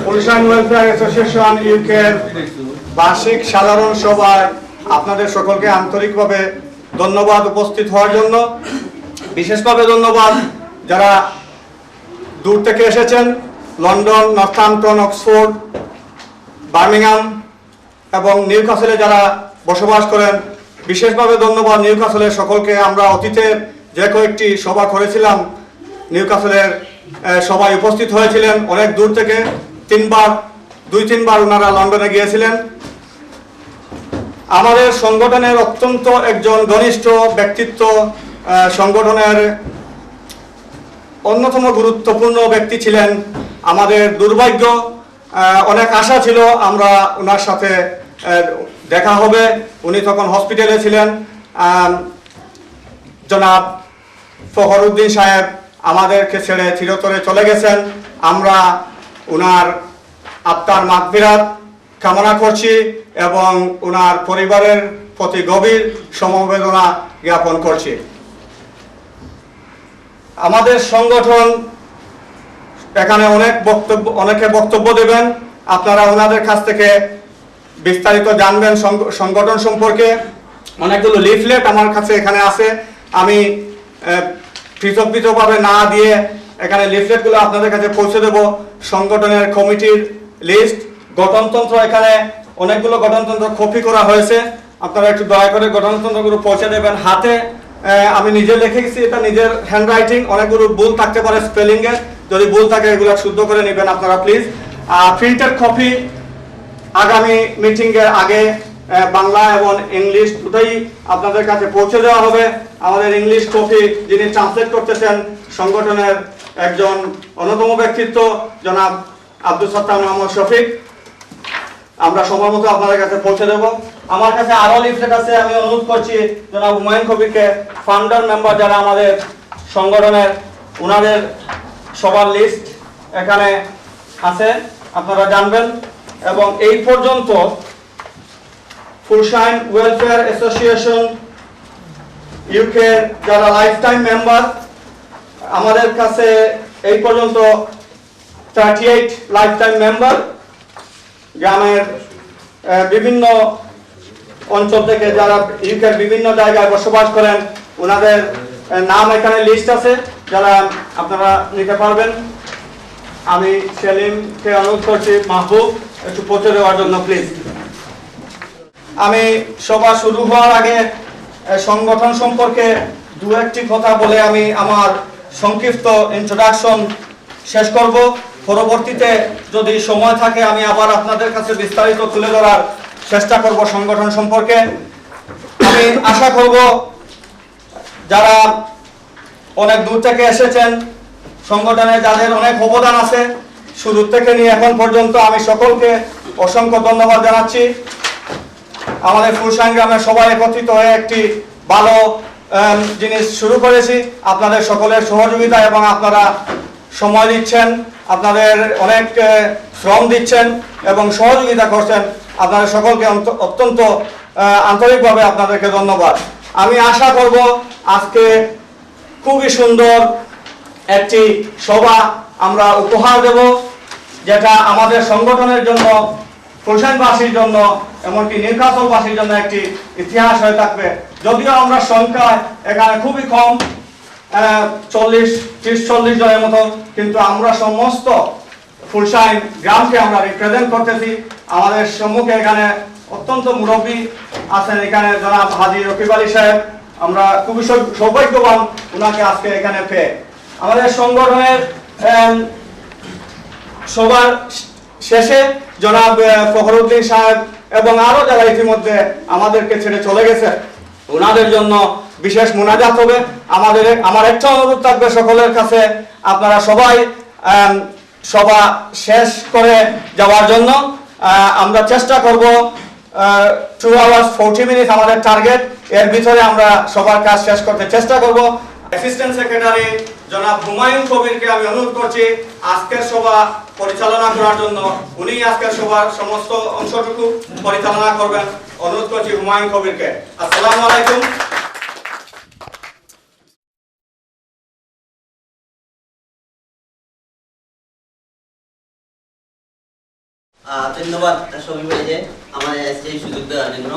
ফুলশাইন welfare association ইউকের বার্ষিক সাধারণ সভায় আপনাদের সকলকে আন্তরিকভাবে ধন্যবাদ উপস্থিত হওয়ার জন্য। বিশেষভাবে ধন্যবাদ যারা দূর থেকে এসেছেন, লন্ডন, নর্থাম্পটন, অক্সফোর্ড, বার্মিংহাম এবং নিউক্যাসলে যারা বসবাস করেন। বিশেষভাবে ধন্যবাদ নিউক্যাসলের সকলকে। আমরা অতীতে যে কয়েকটি সভা করেছিলাম, নিউক্যাসলের সবাই উপস্থিত হয়েছিলেন অনেক দূর থেকে। দুই তিনবার ওনারা লন্ডনে গিয়েছিলেন। আমাদের সংগঠনের অত্যন্ত একজন ঘনিষ্ঠ ব্যক্তিত্ব, সংগঠনের অন্যতম গুরুত্বপূর্ণ ব্যক্তি ছিলেন। আমাদের দুর্ভাগ্য, অনেক আশা ছিল আমরা ওনার সাথে দেখা হবে। উনি তখন হসপিটালে ছিলেন। জনাব ফখরুদ্দিন সাহেব আমাদেরকে ছেড়ে চিরতরে চলে গেছেন। আমরা ওনার আত্মার মাগফিরাত কামনা করছি এবং ওনার পরিবারের প্রতি গভীর সমবেদনা জ্ঞাপন করছি। আমাদের সংগঠন এখানে অনেকে বক্তব্য দেবেন। আপনারা ওনাদের কাছ থেকে বিস্তারিত জানবেন সংগঠন সম্পর্কে। অনেকগুলো লিফলেট আমার কাছে এখানে আছে। আমি পৃথকভাবে না দিয়ে এখানে লিফলেটগুলো আপনাদের কাছে পৌঁছে দেব। সংগঠনের কমিটির লিস্ট, গঠনতন্ত্র, এখানে অনেকগুলো গঠনতন্ত্র কপি করা হয়েছে। আপনারা একটু দয়া করে গঠনতন্ত্রগুলো পৌঁছে দেবেন। হাতে আমি নিজে লিখে গেছি, এটা নিজের হ্যান্ড রাইটিং। অনেকগুলো ভুল থাকতে পারে স্পেলিংয়ে, যদি ভুল থাকে এগুলো শুদ্ধ করে নেবেন আপনারা প্লিজ। প্রিন্টেড কপি আগামী মিটিংয়ের আগে বাংলা এবং ইংলিশ দুটোই আপনাদের কাছে পৌঁছে দেওয়া হবে। আমাদের ইংলিশ কপি যিনি ট্রান্সলেট করতেছেন সংগঠনের একজন অন্যতম ব্যক্তিত্ব জনাব আব্দুল সত্তার মোহাম্মদ শফিক, আমরা সময় মতো আপনাদের কাছে পৌঁছে দেব। আমার কাছে আরো লিফলেট আছে, আমি অনুরোধ করছি জনাব হুমায়ুন কবিরকে, ফাউন্ডার মেম্বার যারা আমাদের সংগঠনের, ওনাদের সবার লিস্ট এখানে আছে, আপনারা জানবেন। এবং এই পর্যন্ত ফুলশাইন ওয়েলফেয়ার অ্যাসোসিয়েশন ইউকে যারা লাইফ টাইম মেম্বার, আমাদের কাছে এই পর্যন্ত 38 লাইফ টাইম মেম্বার, গ্রামের বিভিন্ন অঞ্চল থেকে যারা ইউকের বিভিন্ন জায়গায় বসবাস করেন, ওনাদের নাম এখানে লিস্ট আছে, যারা আপনারা নিতে পারবেন। আমি সেলিমকে অনুরোধ করছি মাহবুব একটু পৌঁছে দেওয়ার জন্য প্লিজ। আমি সভা শুরু হওয়ার আগে সংগঠন সম্পর্কে দু একটি কথা বলে আমি আমার সংক্ষিপ্ত ইন্ট্রোডাকশন শেষ করব। পরবর্তীতে যদি সময় থাকে আমি আবার আপনাদের কাছে বিস্তারিত তুলে ধরার চেষ্টা করব সংগঠন সম্পর্কে। আমি আশা করব যারা অনেক দূর থেকে এসেছেন, সংগঠনে যাদের অনেক অবদান আছে শুরু থেকে নিয়ে এখন পর্যন্ত, আমি সকলকে অসংখ্য ধন্যবাদ জানাচ্ছি। আমাদের ফুলশাইন গ্রামে সবাই একত্রিত হয়ে একটি ভালো জিনিস শুরু করেছি। আপনাদের সকলের সহযোগিতা এবং আপনারা সময় দিচ্ছেন, আপনাদের অনেক শ্রম দিচ্ছেন এবং সহযোগিতা করছেন, আপনাদের সকলকে অত্যন্ত আন্তরিকভাবে আপনাদেরকে ধন্যবাদ। আমি আশা করব আজকে খুবই সুন্দর একটি সভা আমরা উপহার দেব, যেটা আমাদের সংগঠনের জন্য, ফুলশাইনবাসীর জন্য, এমনকি নিউক্যাসলবাসীর জন্য একটি ইতিহাস হয়ে থাকবে। যদিও আমরা সংখ্যায় এখানে খুবই কম, 30-40 জনের মতো, কিন্তু আমরা সমস্ত ফুলশাইন গ্রামকে আমরা রিপ্রেজেন্ট করতেছি। আমাদের সম্মুখে এখানে অত্যন্ত মুরব্বী আছেন, এখানে জনাব হাজী রকিব আলী সাহেব, আমরা খুবই সৌভাগ্যবান ওনাকে আজকে এখানে পেয়ে। আমাদের সংগঠনের সবার শেষে জনাব ফখরুদ্দিন সাহেব এবং আরো যারা ইতিমধ্যে আমাদেরকে ছেড়ে চলে গেছে, ওনাদের জন্য বিশেষ মোনাজাত হবে। আমার একটা অনুরোধ থাকবে সকলের কাছে, আপনারা সবাই সভা শেষ করে যাওয়ার জন্য। আমরা চেষ্টা করব 2 hours 40 minutes আমাদের টার্গেট, এর ভিতরে আমরা সবার কাজ শেষ করতে চেষ্টা করব। অ্যাসিস্ট্যান্ট সেক্রেটারি জনাব হুমায়ুন কবিরকে আমি অনুরোধ করছি আজকের সভা পরিচালনা করার জন্য। উনি আজকের সভার সমস্ত অংশটুকু পরিচালনা করবেন। অনুরোধ করছি হুমায়ুন কবিরকে। আসসালামু আলাইকুম। ধন্যবাদ শফি ভাইকে আমার এই সুযোগ দেওয়ার জন্য।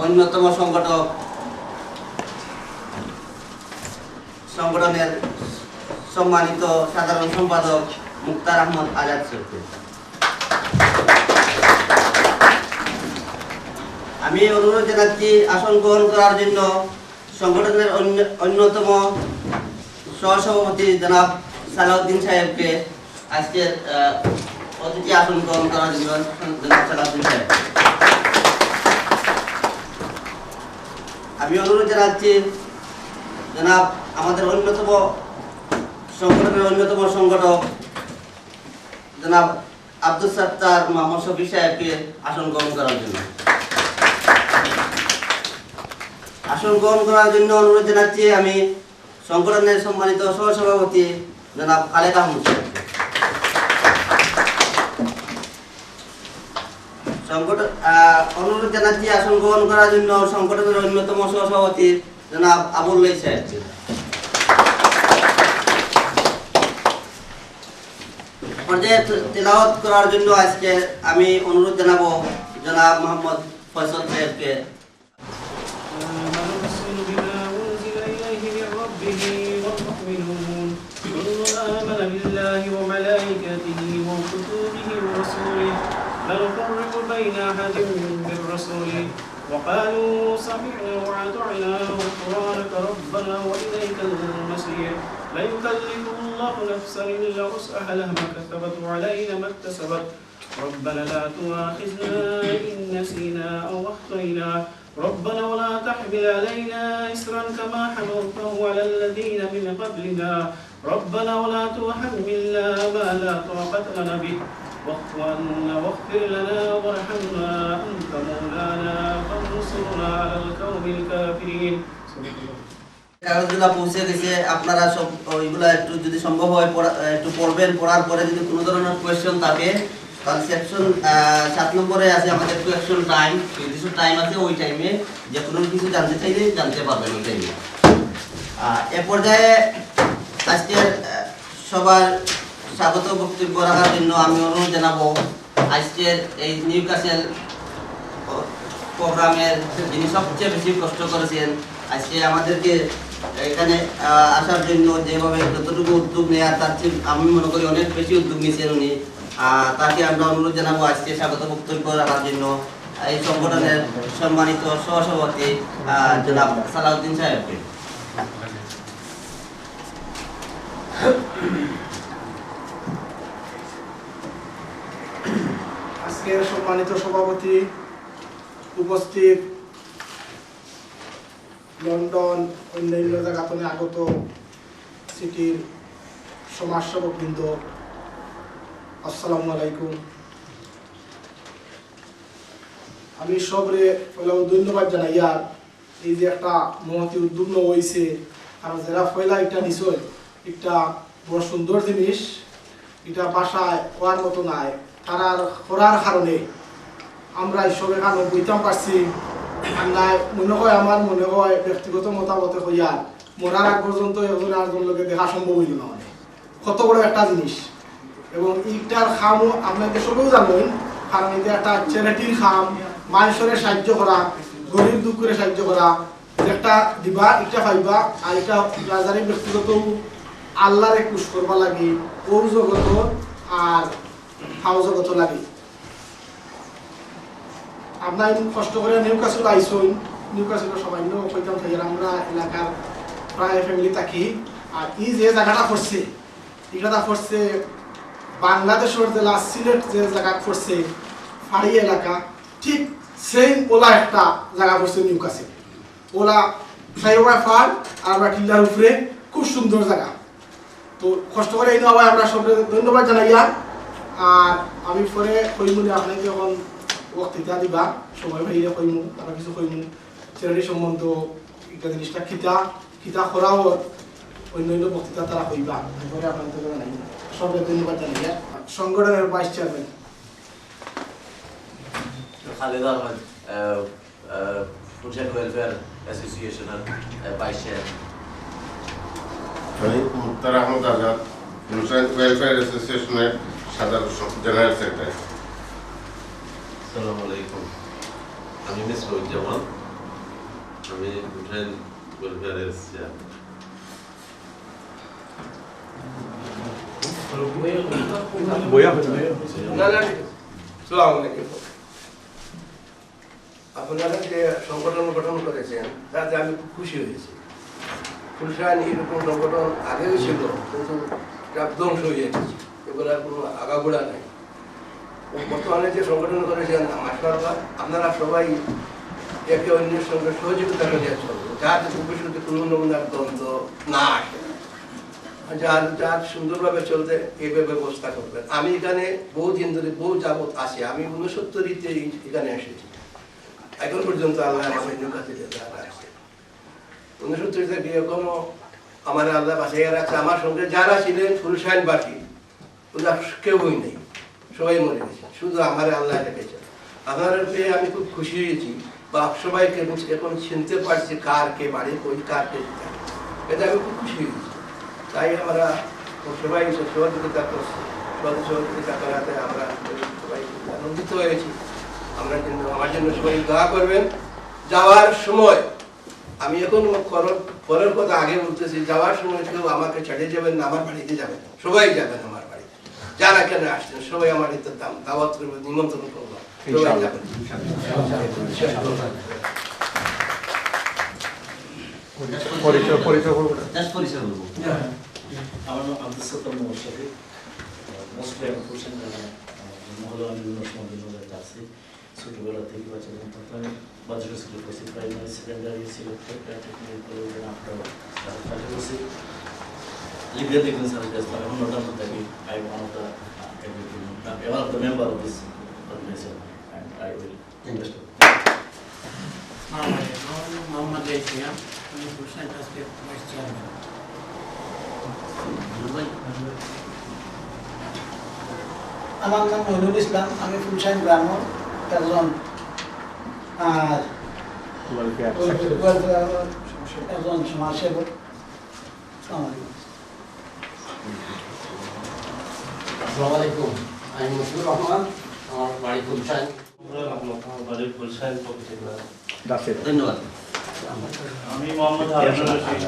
অন্যতম সংগঠনের সম্মানিত সাধারণ সম্পাদক মুক্তার আহমদ আজাদ স্যারকে আমি অনুরোধ জানাচ্ছি আসন গ্রহণ করার জন্য সংগঠনের অন্যতম সহসভাপতি জনাব সালাউদ্দিন সাহেবকে আজকের অতিথি আসন গ্রহণ করার জন্য জনাব সালাউদ্দিন সাহেব। আমি অনুরোধ জানাচ্ছি জনাব আমাদের সংগঠনের অন্যতম সংগঠক জনাব আব্দুল সাত্তার মোহাম্মদ শফি সাহেবকে আসন গ্রহণ করার জন্য। আসন গ্রহণ করার জন্য অনুরোধ জানাচ্ছি আমি সংগঠনের সম্মানিত সহসভাপতি জনাব খালেদ আহমদ অনুরোধ জানাচ্ছি আসন গ্রহণ করার জন্য সংগঠনের অন্যতম সহসভাপতি জনাব আবুল্লাহ সাহেবকে। পর্যায়ে তেলাওয়াত করার জন্য আজকে আমি অনুরোধ জানাবো জনাব মোহাম্মদ ফয়সাল সাহেবকে। وقالوا سمعنا وأطعنا غفرانك ربنا وإليك المصير لا يكلف الله نفسا إلا وسعها لها ما كسبت وعلينا ما اكتسبت ربنا لا تؤاخذنا إن نسينا أو أخطأنا ربنا ولا تحمل علينا إصرا كما حملته على الذين من قبلنا ربنا ولا تحملنا ما لا طاقة لنا به واعف عنا واغفر لنا وارحمنا أنت مولانا فانصرنا على القوم الكافرين। কাগজগুলো পৌঁছে গেছে, আপনারা সব ওইগুলো একটু যদি সম্ভব হয় একটু পড়বেন। পড়ার পরে যদি কোনো ধরনের কোয়েশ্চেন থাকে তাহলে সেকশন 7 নম্বরে আছে আমাদের কোয়েশ্চেন টাইম, কিছু টাইম আছে, ওই টাইমে যে কোনো কিছু জানতে চাইলে জানতে পারবেন ওই টাইমে। এ পর্যায়ে আজকের সবার স্বাগত বক্তব্য রাখার জন্য আমি অনুরোধ জানাবো আজকের এই নিউক্যাসল প্রোগ্রামের যিনি সবচেয়ে বেশি কষ্ট করেছেন, আজকে আমাদেরকে এখানে আসার জন্য যেভাবে যতটুকু উদ্যোগ নেওয়ার তার চেয়ে আমি মনে করি অনেক বেশি উদ্যোগ নিয়েছেন উনি, তাকে আমরা অনুরোধ জানাবো আজকে স্বাগত বক্তব্য রাখার জন্য এই সংগঠনের সম্মানিত সহসভাপতি জনাব সালাউদ্দিন সাহেবকে। আজকের সম্মানিত সভাপতি, উপস্থিত লন্ডন অন্যান্য জায়গা থেকে আগত সিটির সমাজসেবকবৃন্দ, আসসালামু আলাইকুম। আমি সবরে ধন্যবাদ জানাই। আর এই যে একটা মহতি উদ্যোগ হয়েছে, কারণ যারা ফয়লা এটা নিশ্চয় একটা বড় সুন্দর জিনিস, এটা বাসায় হওয়ার মতো নাই। তারা করার কারণে আমরা এইসব এখানে বইতাম পারছি। আমার মনে হয় ব্যক্তিগত মতামতে হইয়া মরার আগ পর্যন্ত একজন আরেকজন লোকে দেখা সম্ভব হইল না। মানে কত বড় একটা জিনিস, এবং এইটার খামও আপনাকে সবেও জানেন, কারণ এটা একটা চ্যারিটির খাম, মানুষের সাহায্য করা, গরিব দুঃখ করে সাহায্য করা, একটা দিবা এটা পাইবা। আর এটা রাজারি ব্যক্তিগত আল্লাহরে খুশ করবা লাগে, ও জগত আর হাও জগত লাগে। আপনার কষ্ট করে নিউক্যাসল আইসুন, নিউক্যাসল সামান্য কইতাম থাকি আমরা এলাকার প্রায় ফ্যামিলি থাকি। আর এই যে জায়গাটা পড়ছে, এটা পড়ছে বাংলাদেশের জেলা সিলেট যে জায়গা পড়ছে ফাড়ি এলাকা, ঠিক সেম ওলা একটা জায়গা পড়ছে নিউক্যাসল। ওলা সাইবা ফার আর আমরা টিল্লার উপরে, খুব সুন্দর জায়গা। তো কষ্ট করে এই নয় আমরা সব ধন্যবাদ জানাইয়া। আর আমি পরে কইমুনি আপনাকে এখন বক্তৃতা দিবা, সময় ভাইলে কইমু, আমরা কিছু কইমু চ্যারিটি সম্বন্ধ একটা জিনিসটা খিতা খিতা করাও অন্যান্য বক্তৃতা তারা কইবা। এরপরে আপনাদের জানাই সব ধন্যবাদ জানাইয়া। সংগঠনের vice chairman Khaled Ahmed, foodshed welfare অ্যাসোসিয়েশনের ভাইস চেয়ারম্যান। আমি মুক্তার আহমদ আজাদ, ফুডশেড ওয়েলফেয়ার অ্যাসোসিয়েশনের সাধারণ জেনারেল সেক্রেটারি। আসসালামু আলাইকুম। আমি মিসরুজ্জামান। আমি ফুলশাইন ওয়েলফেয়ারের চেয়ারম্যান। আপনারা যে সংগঠন গঠন করেছেন তাতে আমি খুব খুশি হয়েছি। ফুলশাইন এরকম সংগঠন আগেও ছিল, কিন্তু এটা ধ্বংস হয়ে গেছে, এগুলোর কোনো আগাগোড়া নাই। বর্তমানে যে সংগঠন করেছেন মাশাআল্লাহ, আপনারা সবাই একে অন্যের সঙ্গে সহযোগিতা করে চলবে, যাতে ভবিষ্যতে কোনো নমুনার দ্বন্দ্ব না আসে, যার সুন্দরভাবে চলতে এইভাবে ব্যবস্থা করবেন। আমি এখানে বহুদিন ধরে বহু যাবৎ আছি, আমি 69-তে এখানে এসেছি। এখন পর্যন্ত আল্লাহ আমাদের কাছে আছে 69 থেকে এখনো আমার আল্লাহ বাঁচিয়ে রাখছে। আমার সঙ্গে যারা ছিলেন ফুলশাইনবাসী ওরা কেউই নেই, সবাই মরে গেছে, শুধু আমার আল্লাহ রেখেছেন। আপনার পেয়ে আমি খুব খুশি হয়েছি, বা সবাইকে এখন চিনতে পারছি কার কে বাড়ি কই, কার কে এটা আমি খুব খুশি হয়েছি। তাই আমরা সবাই সহযোগিতা করছি, সহযোগিতা করাতে আমরা সবাই আনন্দিত হয়েছি। আমরা জন্য আমার জন্য সবাই দোয়া করবেন। যাওয়ার সময় আমি এখন পরের কথা আগে বলতেছি, যাওয়ার সময় কেউ আমাকে ছেড়ে যাবেন না, আমার বাড়িতে যাবেন, সবাই যাবেন আমার বাড়িতে, যারা এখানে আসছেন সবাই আমার দাওয়াত করবো, নিমন্ত্রণ করবো, সবাই যাবেন। আমার নাম আব্দুল সত্তার মোহাম্মদ। মোস্টলি আমি ফুলশাইন মহলে আমি বিভিন্ন সময় বিভিন্ন জায়গায় আছি। ছোটোবেলা থেকে বাচ্চা যখন আমি বাজার স্কুলে পড়ছি, প্রাইমারি সেকেন্ডারি সিলেক্টেড টেকনিক্যাল কলেজে আপনার কাজে করছি। লিবিয়া দেখবেন স্যার ইসলাম এখন নটান্ত থাকি। I one of the member of this organization and I will invest. Mohammad জাইসিয়া, আমি ফুলশাইন ট্রাস্টের ভাইস চেয়ারম্যান। আমার নাম মহিনুল ইসলাম, আমি ফুলশাইন গ্রামের একজন একজন সমাজসেবক। আসসালামু আলাইকুম, আমি মুশফিকুর রহমান, আমার বাড়ি ফুলশাইন। ধন্যবাদ। আমি মোহাম্মদ হারুন রশিদ,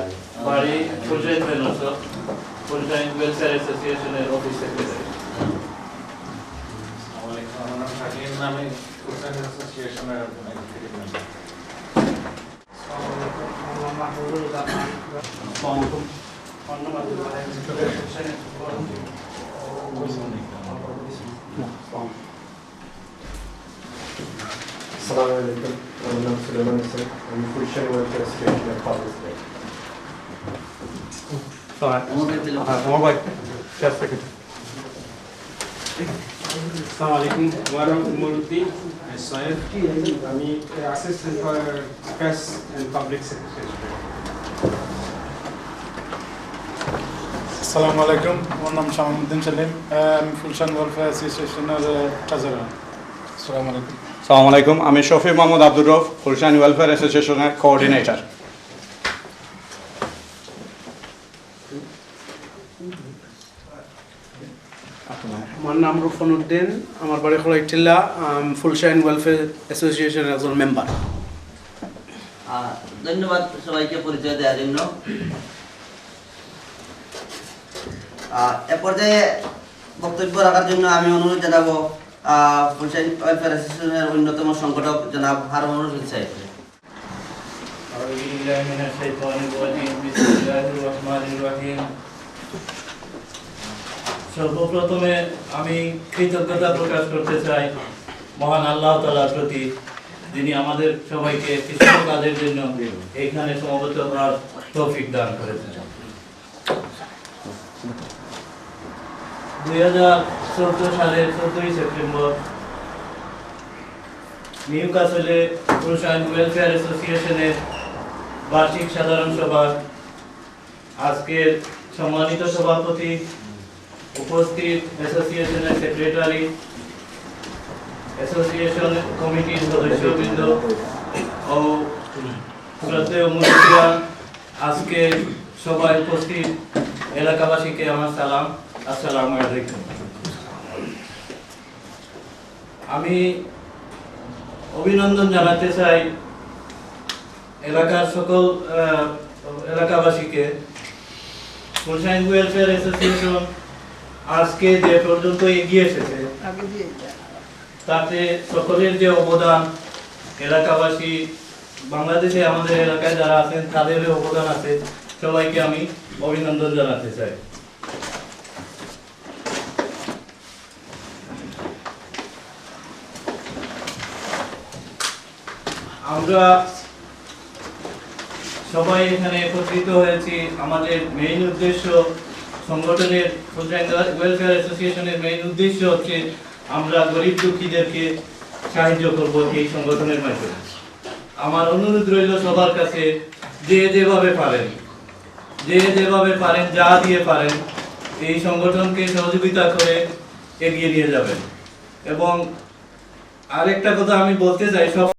বাড়ি ফুলশাইন ফেলোস, ফুলশাইন ওয়েলফেয়ার অ্যাসোসিয়েশনের অফিস সেক্রেটারি। আমার নাম শাকির, আমি ফুলশাইন অ্যাসোসিয়েশনের একজন এক্সিকিউটিভ মেম্বার। আসসালামু আলাইকুম, আমার নাম সুলেমান হোসেন, আমি ফুলশাইন ওয়েলফেয়ার অ্যাসোসিয়েশনের পাবলিক সেক্রেটারি। আমার ভাই চেয়ার সেক্রেটারি। আসসালামু আলাইকুম, আমার নাম উমরউদ্দিন সাহেব, আমি assistant for press and public secretary. আসসালামু আলাইকুম, আমার নাম শামীমউদ্দিন সেলিম, আমি ফুলশাইন ওয়েলফেয়ার অ্যাসোসিয়েশনের ট্রেজারার। আসসালামু আলাইকুম। আসসালামু আলাইকুম, আমি শফি মোহাম্মদ আব্দুর রউফ, ফুলশাইন ওয়েলফেয়ার অ্যাসোসিয়েশনের কোঅর্ডিনেটর। আমার নাম রুফন উদ্দিন, আমার বাড়ি খোলাইটিল্লা, ফুলশাইন ওয়েলফেয়ার অ্যাসোসিয়েশনের একজন মেম্বার। ধন্যবাদ সবাইকে পরিচয় দেওয়ার জন্য। এ পর্যায়ে বক্তব্য রাখার জন্য আমি অনুরোধ জানাবো ফুলশাইন ওয়েলফেয়ার অ্যাসোসিয়েশনের অন্যতম সংগঠক জনাব হারুন রশিদ সাহেব। সর্বপ্রথমে আমি কৃতজ্ঞতা প্রকাশ করতে চাই মহান আল্লাহ তাআলার প্রতি, যিনি আমাদের সবাইকে কিছু কাজের জন্য এখানে সমবেত হওয়ার তৌফিক দান করেছেন। 2014 সালের 14 সেপ্টেম্বর নিউক্যাসলে ফুলশাইন ওয়েলফেয়ার অ্যাসোসিয়েশনের বার্ষিক সাধারণ সভা। আজকের সম্মানিত সভাপতি, উপস্থিত অ্যাসোসিয়েশনের সেক্রেটারি, অ্যাসোসিয়েশন কমিটির সদস্যবৃন্দ ও শ্রদ্ধেয় মুরব্বিয়ান, আজকে সবাই উপস্থিত এলাকাবাসীকে আমার সালাম, আসসালামু আলাইকুম। আমি অভিনন্দন জানাতে চাই এলাকার সকল এলাকাবাসীকে। ফুলশাইন ওয়েলফেয়ার অ্যাসোসিয়েশন আজকে যে পর্যন্ত এগিয়ে এসেছে তাতে সকলের যে অবদান, এলাকাবাসী, বাংলাদেশে আমাদের এলাকায় যারা আছেন তাদেরও অবদান আছে। সবাইকে আমি অভিনন্দন জানাতে চাই। আমরা সবাই এখানে একত্রিত হয়েছি, আমাদের মেইন উদ্দেশ্য সংগঠনের ফুলশাইন ওয়েলফেয়ার অ্যাসোসিয়েশনের মেইন উদ্দেশ্য হচ্ছে আমরা গরিব দুঃখীদেরকে সাহায্য করব এই সংগঠনের মাধ্যমে। আমার অনুরোধ রইল সবার কাছে, যে যেভাবে পারেন যা দিয়ে পারেন এই সংগঠনকে সহযোগিতা করে এগিয়ে নিয়ে যাবেন। এবং আরেকটা কথা আমি বলতে চাই, সব